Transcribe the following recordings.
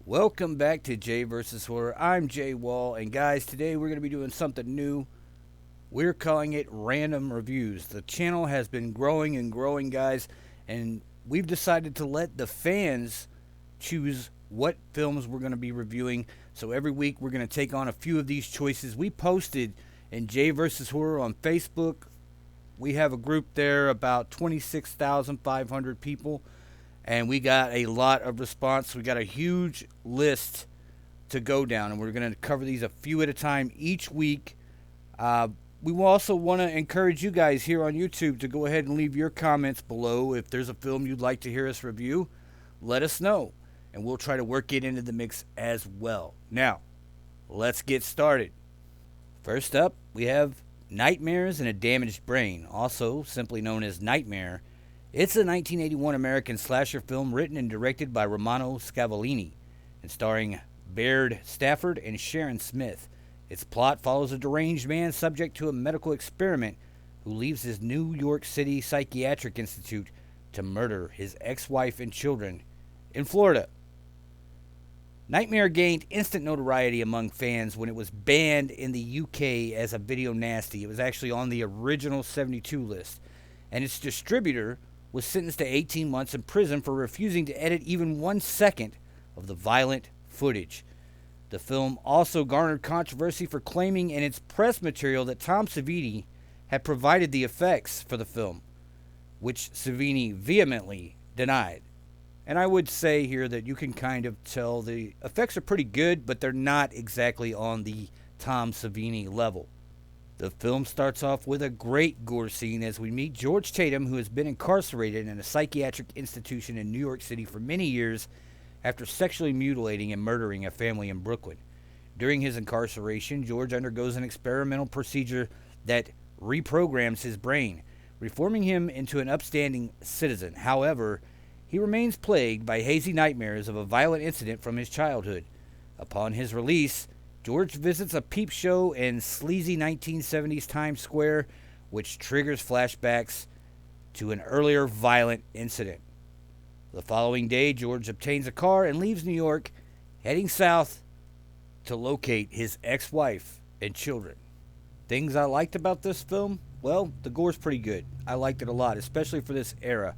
Welcome back to Jay vs. Horror. I'm Jay Wall, and guys, today we're going to be doing something new. We're calling it Random Reviews. The channel has been growing and growing, guys, and we've decided to let the fans choose what films we're going to be reviewing. So every week we're going to take on a few of these choices. We posted in Jay vs. Horror on Facebook. We have a group there, about 26,500 people, and we got a lot of response. We got a huge list to go down, and we're going to cover these a few at a time each week. We will also want to encourage you guys here on YouTube to go ahead and leave your comments below. If there's a film you'd like to hear us review, let us know, and we'll try to work it into the mix as well. Now, let's get started. First up, we have Nightmares in a Damaged Brain, also simply known as Nightmare. It's a 1981 American slasher film written and directed by Romano Scavolini and starring Baird Stafford and Sharon Smith. Its plot follows a deranged man subject to a medical experiment who leaves his New York City psychiatric institute to murder his ex-wife and children in Florida. Nightmare gained instant notoriety among fans when it was banned in the UK as a video nasty. It was actually on the original 72 list, and its distributor was sentenced to 18 months in prison for refusing to edit even 1 second of the violent footage. The film also garnered controversy for claiming in its press material that Tom Savini had provided the effects for the film, which Savini vehemently denied. And I would say here that you can kind of tell the effects are pretty good, but they're not exactly on the Tom Savini level. The film starts off with a great gore scene as we meet George Tatum, who has been incarcerated in a psychiatric institution in New York City for many years after sexually mutilating and murdering a family in Brooklyn. During his incarceration, George undergoes an experimental procedure that reprograms his brain, reforming him into an upstanding citizen. However, he remains plagued by hazy nightmares of a violent incident from his childhood. Upon his release, George visits a peep show in sleazy 1970s Times Square, which triggers flashbacks to an earlier violent incident. The following day, George obtains a car and leaves New York, heading south to locate his ex-wife and children. Things I liked about this film? Well, the gore's pretty good. I liked it a lot, especially for this era.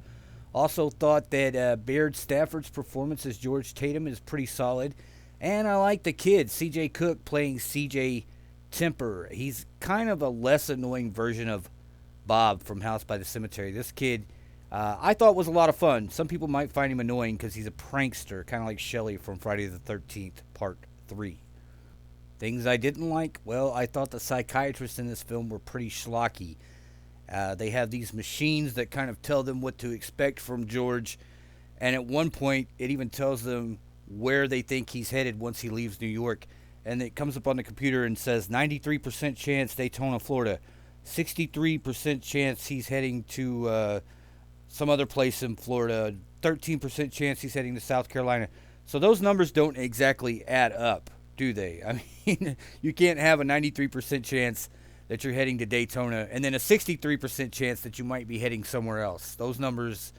Also thought that Baird Stafford's performance as George Tatum is pretty solid. And I like the kid, C.J. Cook, playing C.J. Temper. He's kind of a less annoying version of Bob from House by the Cemetery. This kid, I thought was a lot of fun. Some people might find him annoying because he's a prankster, kind of like Shelley from Friday the 13th, Part 3. Things I didn't like? Well, I thought the psychiatrists in this film were pretty schlocky. They have these machines that kind of tell them what to expect from George. And at one point, it even tells them where they think he's headed once he leaves New York. And it comes up on the computer and says 93% chance Daytona, Florida. 63% chance he's heading to some other place in Florida. 13% chance he's heading to South Carolina. So those numbers don't exactly add up, do they? I mean, you can't have a 93% chance that you're heading to Daytona and then a 63% chance that you might be heading somewhere else. Those numbers,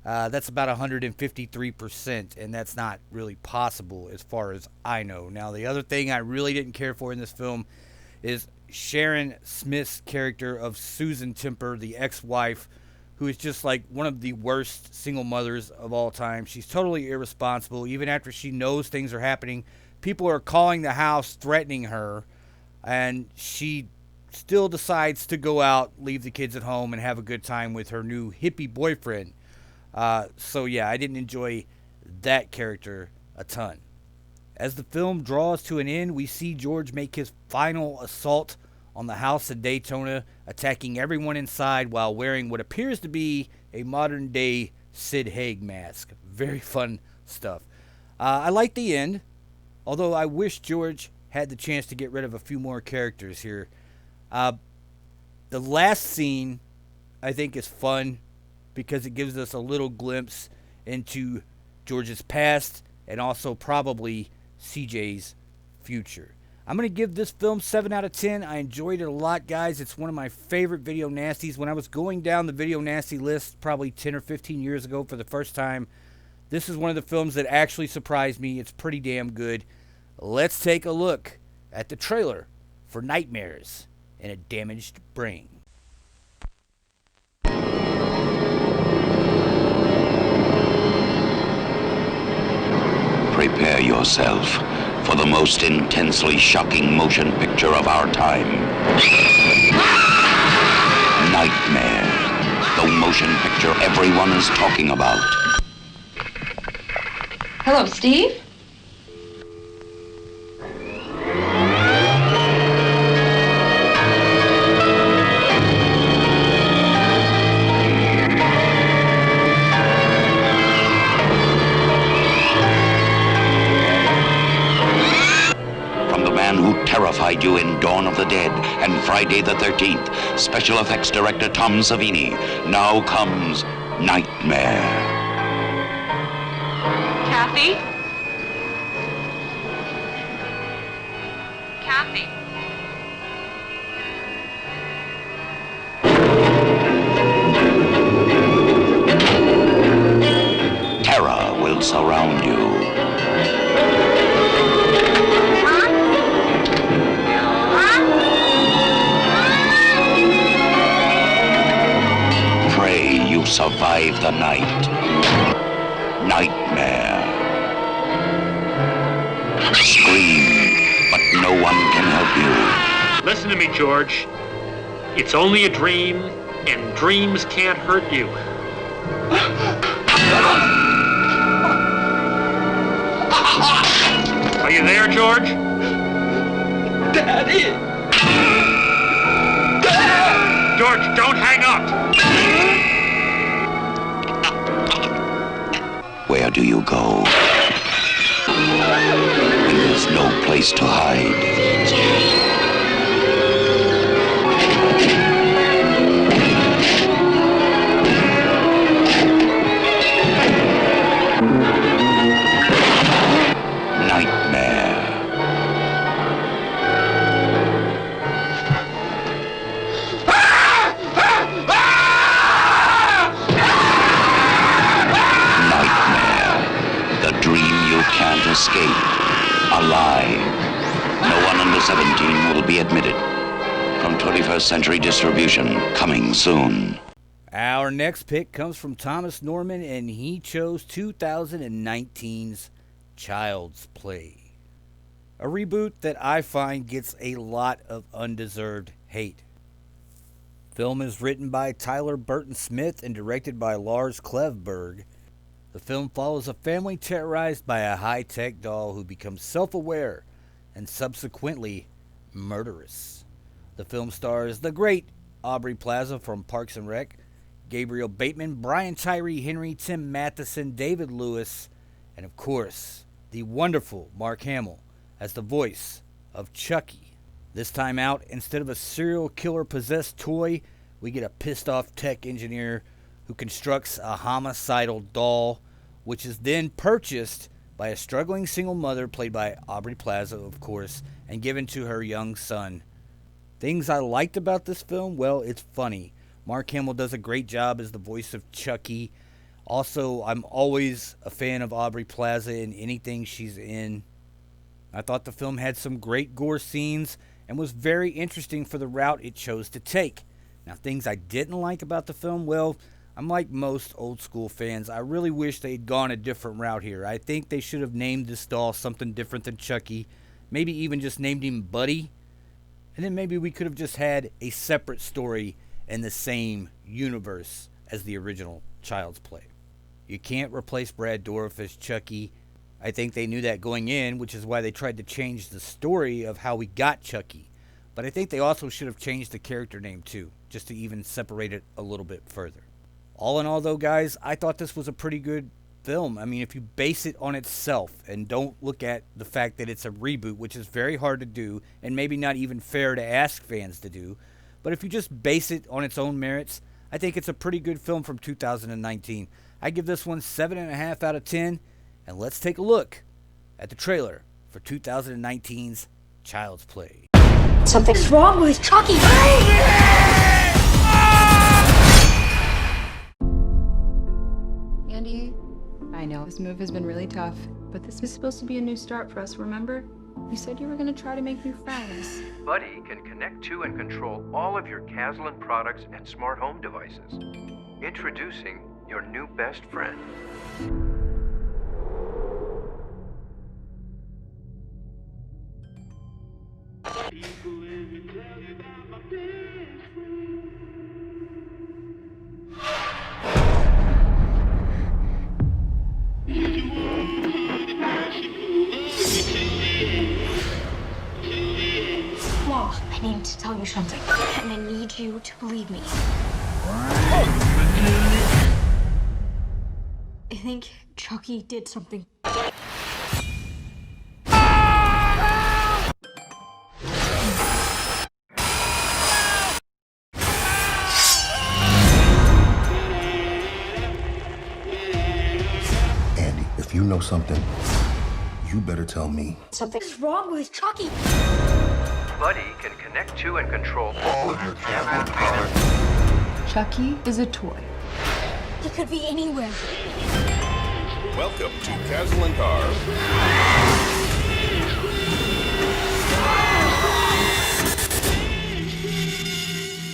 that's about 153%, and that's not really possible as far as I know. Now, the other thing I really didn't care for in this film is Sharon Smith's character of Susan Temper, the ex-wife, who is just like one of the worst single mothers of all time. She's totally irresponsible. Even after she knows things are happening, people are calling the house, threatening her, and she still decides to go out, leave the kids at home, and have a good time with her new hippie boyfriend. So yeah, I didn't enjoy that character a ton. As the film draws to an end, we see George make his final assault on the house in Daytona, attacking everyone inside while wearing what appears to be a modern-day Sid Haig mask. Very fun stuff. I like the end, although I wish George had the chance to get rid of a few more characters here. The last scene, I think, is fun because it gives us a little glimpse into George's past and also probably CJ's future. I'm going to give this film 7 out of 10. I enjoyed it a lot, guys. It's one of my favorite video nasties. When I was going down the video nasty list probably 10 or 15 years ago for the first time, This is one of the films that actually surprised me. It's pretty damn good. Let's take a look at the trailer for Nightmares in a Damaged Brain. Prepare yourself for the most intensely shocking motion picture of our time. Nightmare, the motion picture everyone is talking about. Hello, Steve? Who terrified you in Dawn of the Dead and Friday the 13th, special effects director Tom Savini. Now comes Nightmare. Kathy? Kathy? Terror will surround you. Survive the night. Nightmare. Scream, but no one can help you. Listen to me, George. It's only a dream, and dreams can't hurt you. Are you there, George? Daddy! Dad! George, don't hang up! Where do you go when there's no place to hide? Nightmare. Can't escape. Alive. No one under 17 will be admitted. From 21st Century Distribution, coming soon. Our next pick comes from Thomas Norman, and he chose 2019's Child's Play. A reboot that I find gets a lot of undeserved hate. Film is written by Tyler Burton Smith and directed by Lars Klevberg. The film follows a family terrorized by a high-tech doll who becomes self-aware and subsequently murderous. The film stars the great Aubrey Plaza from Parks and Rec, Gabriel Bateman, Brian Tyree Henry, Tim Matheson, David Lewis, and of course, the wonderful Mark Hamill as the voice of Chucky. This time out, instead of a serial killer-possessed toy, we get a pissed-off tech engineer who constructs a homicidal doll, which is then purchased by a struggling single mother, played by Aubrey Plaza, of course, and given to her young son. Things I liked about this film, well, it's funny. Mark Hamill does a great job as the voice of Chucky. Also, I'm always a fan of Aubrey Plaza in anything she's in. I thought the film had some great gore scenes and was very interesting for the route it chose to take. Now, things I didn't like about the film, well, I'm like most old school fans. I really wish they'd gone a different route here. I think they should have named this doll something different than Chucky. Maybe even just named him Buddy. And then maybe we could have just had a separate story in the same universe as the original Child's Play. You can't replace Brad Dourif as Chucky. I think they knew that going in, which is why they tried to change the story of how we got Chucky. But I think they also should have changed the character name too, just to even separate it a little bit further. All in all, though, guys, I thought this was a pretty good film. I mean, if you base it on itself and don't look at the fact that it's a reboot, which is very hard to do and maybe not even fair to ask fans to do, but if you just base it on its own merits, I think it's a pretty good film from 2019. I give this one 7.5 out of 10, and let's take a look at the trailer for 2019's Child's Play. Something's wrong with Chucky. Andy, I know This move has been really tough, but this was supposed to be a new start for us, remember? You said you were going to try to make new friends. Buddy can connect to and control all of your Caslin products and smart home devices. Introducing your new best friend. Mom, I need to tell you something, and I need you to believe me. I think Chucky did something. Andy, if you know something, you better tell me. Something's wrong with Chucky. Buddy can connect to and control all of your Caslin products. Chucky is a toy. He could be anywhere. Welcome to Caslin Cars.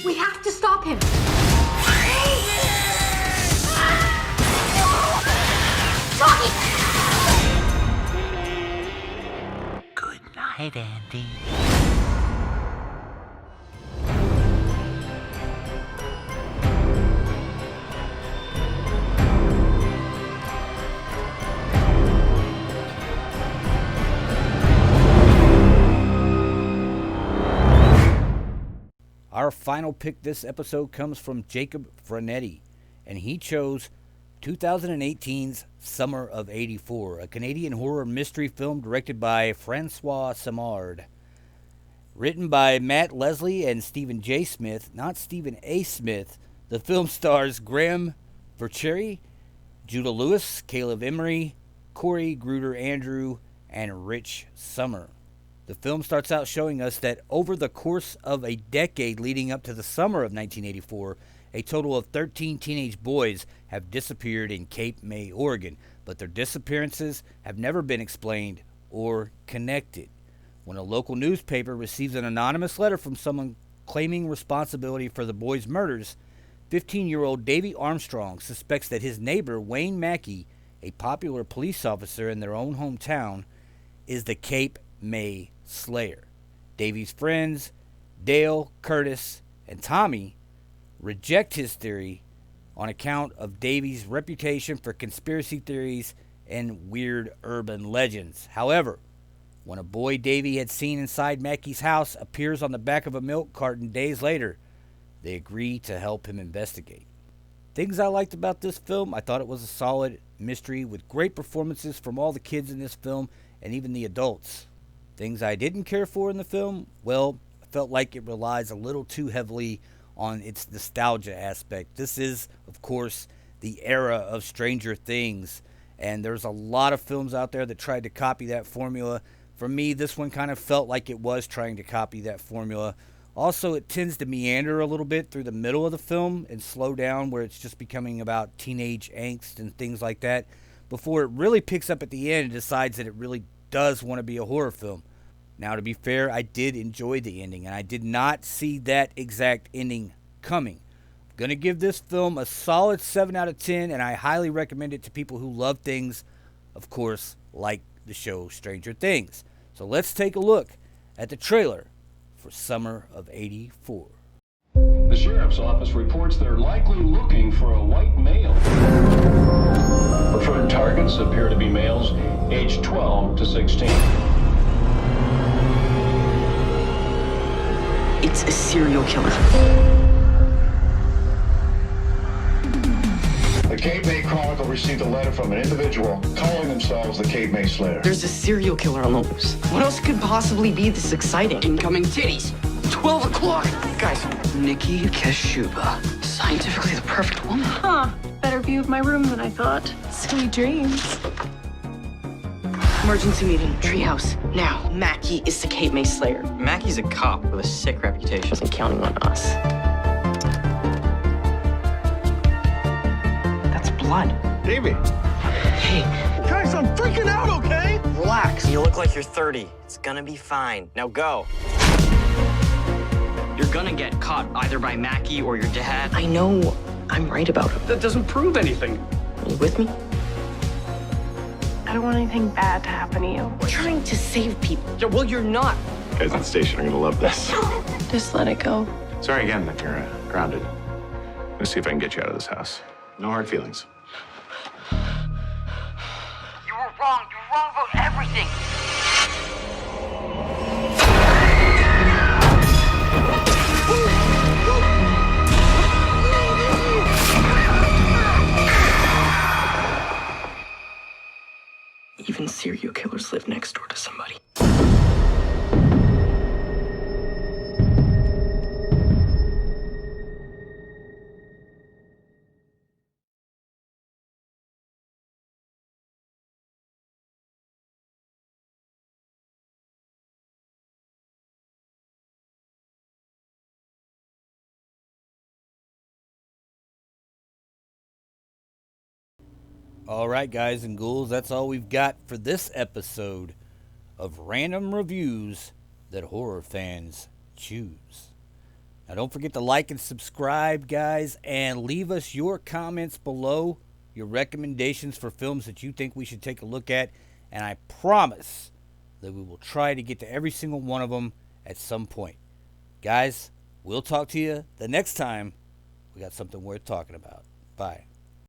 We have to stop him. Chucky! Good night, Andy. Our final pick this episode comes from Jacob Frenette, and he chose 2018's Summer of '84, a Canadian horror mystery film directed by Francois Simard. Written by Matt Leslie and Stephen J. Smith, not Stephen A. Smith, the film stars Graham Vercheri, Judah Lewis, Caleb Emery, Corey Gruder Andrew, and Rich Summer. The film starts out showing us that over the course of a decade leading up to the summer of 1984, a total of 13 teenage boys have disappeared in Cape May, Oregon, but their disappearances have never been explained or connected. When a local newspaper receives an anonymous letter from someone claiming responsibility for the boys' murders, 15-year-old Davy Armstrong suspects that his neighbor, Wayne Mackey, a popular police officer in their own hometown, is the Cape May Slayer. Davy's friends, Dale, Curtis, and Tommy, reject his theory on account of Davy's reputation for conspiracy theories and weird urban legends. However, when a boy Davy had seen inside Mackey's house appears on the back of a milk carton days later, they agree to help him investigate. Things I liked about this film: I thought it was a solid mystery with great performances from all the kids in this film and even the adults. Things I didn't care for in the film, well, I felt like it relies a little too heavily on its nostalgia aspect. This is, of course, the era of Stranger Things, and there's a lot of films out there that tried to copy that formula. For me, this one kind of felt like it was trying to copy that formula. Also, it tends to meander a little bit through the middle of the film and slow down where it's just becoming about teenage angst and things like that, before it really picks up at the end and decides that it really does want to be a horror film. Now, to be fair, I did enjoy the ending, and I did not see that exact ending coming. I'm going to give this film a solid 7 out of 10, and I highly recommend it to people who love things, of course, like the show Stranger Things. So let's take a look at the trailer for Summer of '84. The sheriff's office reports they're likely looking for a white male. Preferred targets appear to be males aged 12 to 16. It's a serial killer. The Cape May Chronicle received a letter from an individual calling themselves the Cape May Slayer. There's a serial killer on the loose. What else could possibly be this exciting? Incoming titties. 12 o'clock. Guys, Nikki Kashuba. Scientifically the perfect woman. Huh. Better view of my room than I thought. Sweet dreams. Emergency meeting. Treehouse. Now. Mackie is the Cape May Slayer. Mackie's a cop with a sick reputation. Wasn't counting on us. That's blood. Davey, Hey. Guys, I'm freaking out, okay? Relax. You look like you're 30. It's gonna be fine. Now go. You're gonna get caught either by Mackie or your dad. I know I'm right about him. That doesn't prove anything. Are you with me? I don't want anything bad to happen to you. We're trying to save people. Yeah, well, you're not. Guys at the station are gonna love this. Just let it go. Sorry again that you're grounded. Let's see if I can get you out of this house. No hard feelings. You were wrong. You're wrong about everything. Even serial killers live next door to somebody. All right, guys and ghouls, that's all we've got for this episode of Random Reviews that horror fans choose. Now, don't forget to like and subscribe, guys, and leave us your comments below, your recommendations for films that you think we should take a look at, and I promise that we will try to get to every single one of them at some point. Guys, we'll talk to you the next time we got something worth talking about. Bye.